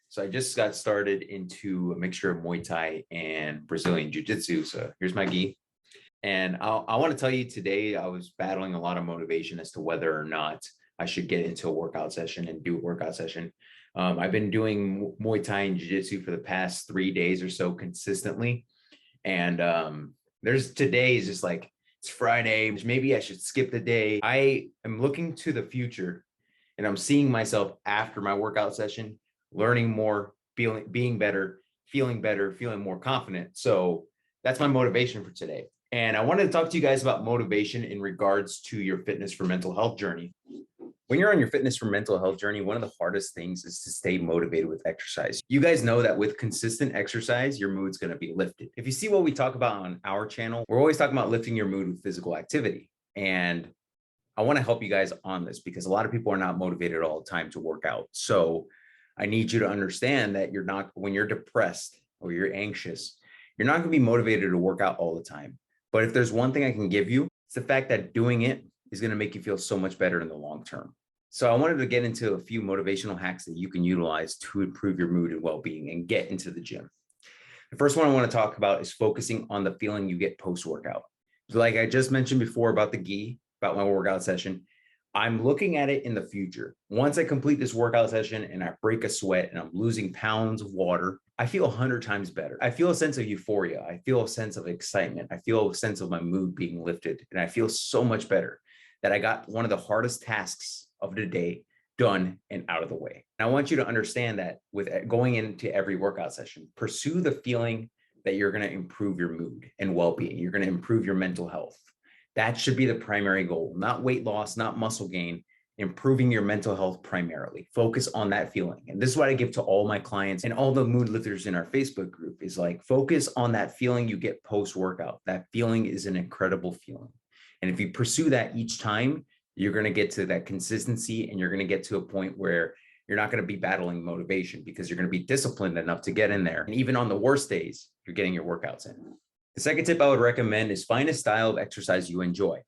So I just got started into a mixture of Muay Thai and Brazilian Jiu-Jitsu. So here's my gi. And I want to tell you today, I was battling a lot of motivation as to whether or not I should get into a workout session and do a workout session. I've been doing Muay Thai and Jiu-Jitsu for the past 3 days or so consistently. And there's today is just like, it's Friday. Maybe I should skip the day. I am looking to the future and I'm seeing myself after my workout session, learning more, being better, feeling more confident. So that's my motivation for today. And I wanted to talk to you guys about motivation in regards to your fitness for mental health journey. When you're on your fitness for mental health journey, one of the hardest things is to stay motivated with exercise. You guys know that with consistent exercise, your mood's going to be lifted. If you see what we talk about on our channel, we're always talking about lifting your mood with physical activity. And I want to help you guys on this because a lot of people are not motivated all the time to work out. So I need you to understand that you're not, when you're depressed or you're anxious, you're not going to be motivated to work out all the time. But if there's one thing I can give you, it's the fact that doing it is going to make you feel so much better in the long term. So I wanted to get into a few motivational hacks that you can utilize to improve your mood and well-being and get into the gym. The first one I want to talk about is focusing on the feeling you get post-workout. Like I just mentioned before about the gi, about my workout session, I'm looking at it in the future. Once I complete this workout session and I break a sweat and I'm losing pounds of water, I feel 100 times better. I feel a sense of euphoria. I feel a sense of excitement. I feel a sense of my mood being lifted. And I feel so much better that I got one of the hardest tasks of the day done and out of the way. And I want you to understand that with going into every workout session, pursue the feeling that you're going to improve your mood and well-being. You're going to improve your mental health. That should be the primary goal, not weight loss, not muscle gain, improving your mental health primarily. Focus on that feeling. And this is what I give to all my clients and all the mood lifters in our Facebook group is like, focus on that feeling you get post-workout. That feeling is an incredible feeling. And if you pursue that each time, you're going to get to that consistency and you're going to get to a point where you're not going to be battling motivation because you're going to be disciplined enough to get in there. And even on the worst days, you're getting your workouts in. The second tip I would recommend is find a style of exercise you enjoy.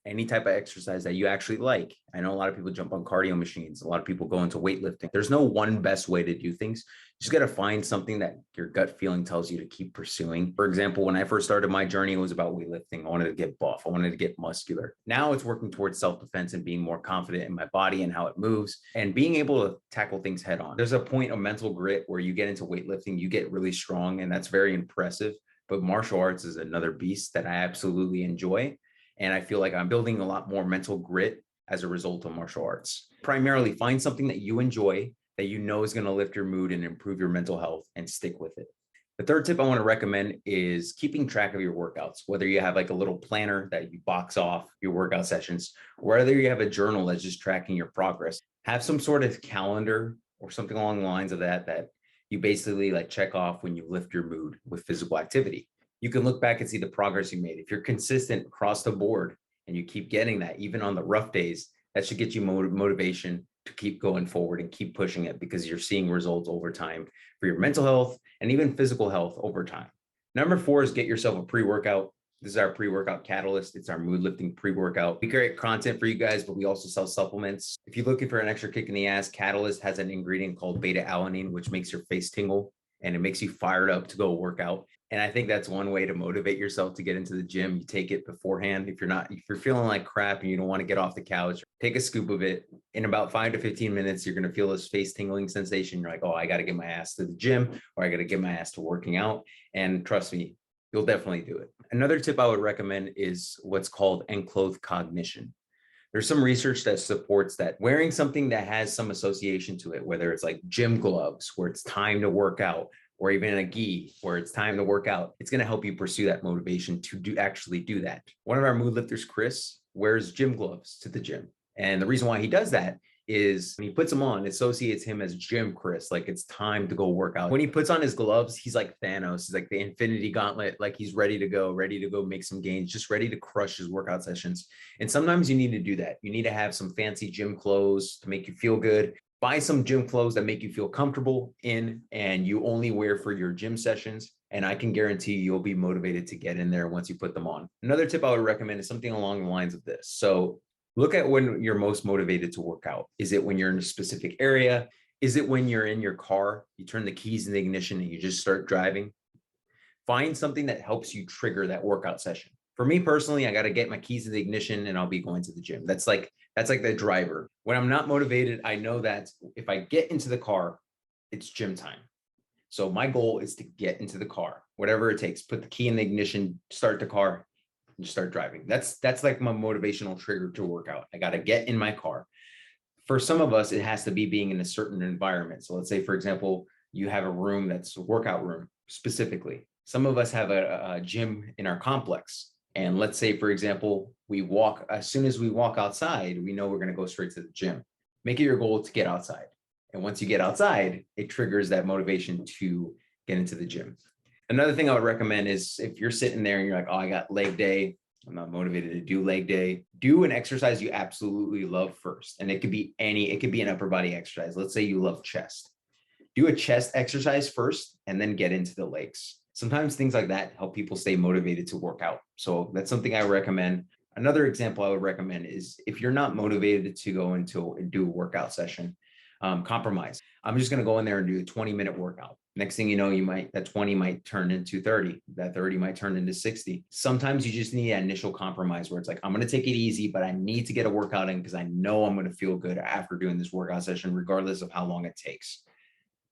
Any type of exercise that you actually like. I know a lot of people jump on cardio machines. A lot of people go into weightlifting. There's no one best way to do things. You just got to find something that your gut feeling tells you to keep pursuing. For example, when I first started my journey, it was about weightlifting. I wanted to get buff. I wanted to get muscular. Now it's working towards self-defense and being more confident in my body and how it moves and being able to tackle things head on. There's a point of mental grit where you get into weightlifting, you get really strong, and that's very impressive. But martial arts is another beast that I absolutely enjoy. And I feel like I'm building a lot more mental grit as a result of martial arts. Primarily find something that you enjoy, that you know is going to lift your mood and improve your mental health, and stick with it. The third tip I want to recommend is keeping track of your workouts, whether you have like a little planner that you box off your workout sessions, or whether you have a journal that's just tracking your progress. Have some sort of calendar or something along the lines of that you basically like check off when you lift your mood with physical activity. You can look back and see the progress you made. If you're consistent across the board and you keep getting that, even on the rough days, that should get you motivation to keep going forward and keep pushing it because you're seeing results over time for your mental health and even physical health over time. Number 4 is get yourself a pre-workout. This is our pre-workout catalyst. It's our mood lifting pre-workout. We create content for you guys, but we also sell supplements. If you're looking for an extra kick in the ass, Catalyst has an ingredient called Beta-Alanine, which makes your face tingle and it makes you fired up to go work out. And I think that's one way to motivate yourself to get into the gym. You take it beforehand. If you're feeling like crap and you don't want to get off the couch, take a scoop of it. In about 5 to 15 minutes, you're going to feel this face tingling sensation. You're like, oh, I got to get my ass to the gym, or I got to get my ass to working out. And trust me, you'll definitely do it. Another tip I would recommend is what's called Enclothed Cognition. There's some research that supports that wearing something that has some association to it, whether it's like gym gloves, where it's time to work out, or even a gi where it's time to work out, it's going to help you pursue that motivation to actually do that. One of our mood lifters, Chris, wears gym gloves to the gym. And the reason why he does that is when he puts them on, it associates him as Gym Chris, like it's time to go work out. When he puts on his gloves, he's like Thanos. He's like the Infinity Gauntlet, like he's ready to go make some gains, just ready to crush his workout sessions. And sometimes you need to do that. You need to have some fancy gym clothes to make you feel good. Buy some gym clothes that make you feel comfortable in and you only wear for your gym sessions. And I can guarantee you'll be motivated to get in there once you put them on. Another tip I would recommend is something along the lines of this. So look at when you're most motivated to work out. Is it when you're in a specific area? Is it when you're in your car, you turn the keys in the ignition and you just start driving? Find something that helps you trigger that workout session. For me personally, I got to get my keys in the ignition and I'll be going to the gym. That's like the driver. When I'm not motivated, I know that if I get into the car, it's gym time. So my goal is to get into the car, whatever it takes. Put the key in the ignition, start the car, and just start driving. That's like my motivational trigger to work out. I got to get in my car. For some of us, it has to be being in a certain environment. So let's say, for example, you have a room that's a workout room specifically. Some of us have a gym in our complex. And let's say, for example, as soon as we walk outside, we know we're going to go straight to the gym. Make it your goal to get outside. And once you get outside, it triggers that motivation to get into the gym. Another thing I would recommend is if you're sitting there and you're like, oh, I got leg day, I'm not motivated to do leg day, do an exercise you absolutely love first. And it could be an upper body exercise. Let's say you love chest. Do a chest exercise first and then get into the legs. Sometimes things like that help people stay motivated to work out. So that's something I recommend. Another example I would recommend is if you're not motivated to go into and do a workout session, compromise. I'm just going to go in there and do a 20-minute workout. Next thing you know, that 20 might turn into 30. That 30 might turn into 60. Sometimes you just need an initial compromise where it's like, I'm going to take it easy, but I need to get a workout in because I know I'm going to feel good after doing this workout session, regardless of how long it takes.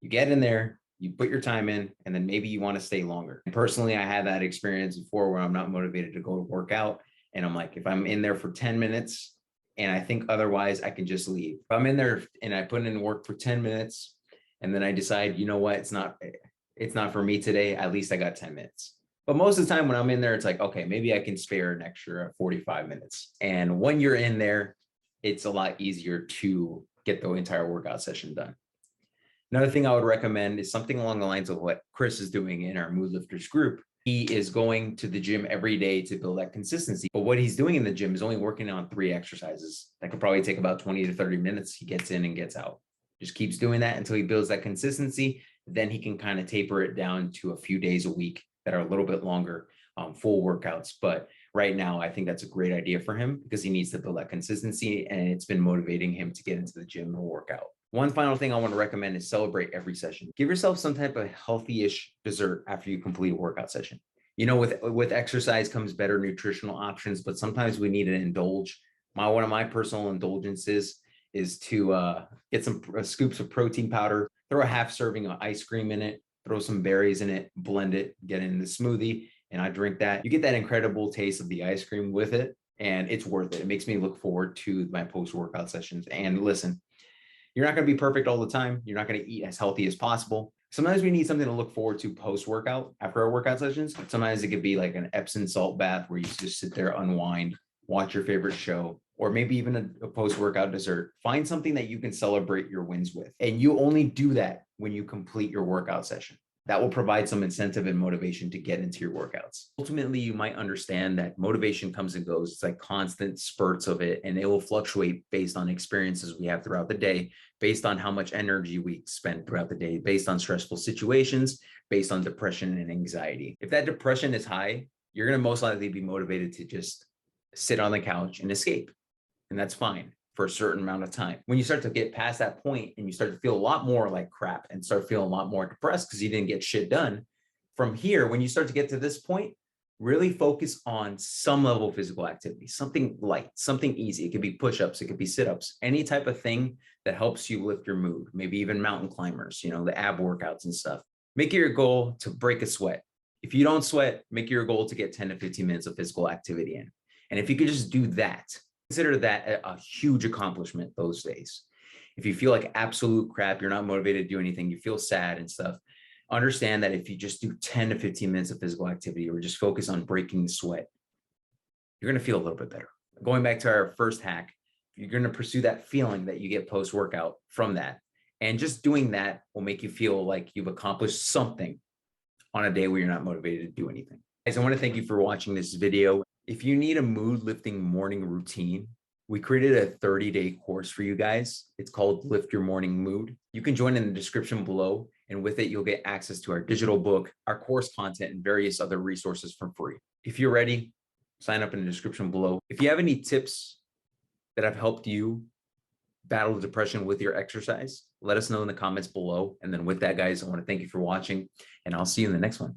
You get in there, you put your time in, and then maybe you want to stay longer. And personally, I had that experience before where I'm not motivated to go to work out. And I'm like, if I'm in there for 10 minutes and I think otherwise, I can just leave. If I'm in there and I put in work for 10 minutes and then I decide, you know what, it's not for me today, at least I got 10 minutes. But most of the time when I'm in there, it's like, okay, maybe I can spare an extra 45 minutes. And when you're in there, it's a lot easier to get the entire workout session done. Another thing I would recommend is something along the lines of what Chris is doing in our Mood Lifters group. He is going to the gym every day to build that consistency. But what he's doing in the gym is only working on 3 exercises. That could probably take about 20 to 30 minutes. He gets in and gets out. Just keeps doing that until he builds that consistency. Then he can kind of taper it down to a few days a week that are a little bit longer, full workouts. But right now, I think that's a great idea for him because he needs to build that consistency and it's been motivating him to get into the gym and work out. One final thing I want to recommend is celebrate every session. Give yourself some type of healthy-ish dessert after you complete a workout session. You know, with exercise comes better nutritional options, but sometimes we need to indulge. One of my personal indulgences is to get some scoops of protein powder, throw a half serving of ice cream in it, throw some berries in it, blend it, get it in the smoothie, and I drink that. You get that incredible taste of the ice cream with it, and it's worth it. It makes me look forward to my post-workout sessions. And listen, you're not going to be perfect all the time. You're not going to eat as healthy as possible. Sometimes we need something to look forward to post-workout after our workout sessions. Sometimes it could be like an Epsom salt bath where you just sit there, unwind, watch your favorite show, or maybe even a post-workout dessert. Find something that you can celebrate your wins with. And you only do that when you complete your workout session. That will provide some incentive and motivation to get into your workouts. Ultimately, you might understand that motivation comes and goes. It's like constant spurts of it, and it will fluctuate based on experiences we have throughout the day, based on how much energy we spend throughout the day, based on stressful situations, based on depression and anxiety. If that depression is high, you're going to most likely be motivated to just sit on the couch and escape. And that's fine for a certain amount of time. When you start to get past that point and you start to feel a lot more like crap and start feeling a lot more depressed because you didn't get shit done, from here, when you start to get to this point, really focus on some level of physical activity, something light, something easy. It could be push-ups, it could be sit-ups, any type of thing that helps you lift your mood, maybe even mountain climbers, the ab workouts and stuff. Make it your goal to break a sweat. If you don't sweat, make it your goal to get 10 to 15 minutes of physical activity in. And if you could just do that, consider that a huge accomplishment those days. If you feel like absolute crap, you're not motivated to do anything, you feel sad and stuff, understand that if you just do 10 to 15 minutes of physical activity or just focus on breaking the sweat, you're going to feel a little bit better. Going back to our first hack, you're going to pursue that feeling that you get post-workout from that. And just doing that will make you feel like you've accomplished something on a day where you're not motivated to do anything. Guys, I want to thank you for watching this video. If you need a mood lifting morning routine, we created a 30-day course for you guys. It's called Lift Your Morning Mood. You can join in the description below, and with it, you'll get access to our digital book, our course content, and various other resources for free. If you're ready, sign up in the description below. If you have any tips that have helped you battle depression with your exercise? Let us know in the comments below. And then with that, guys, I want to thank you for watching, and I'll see you in the next one.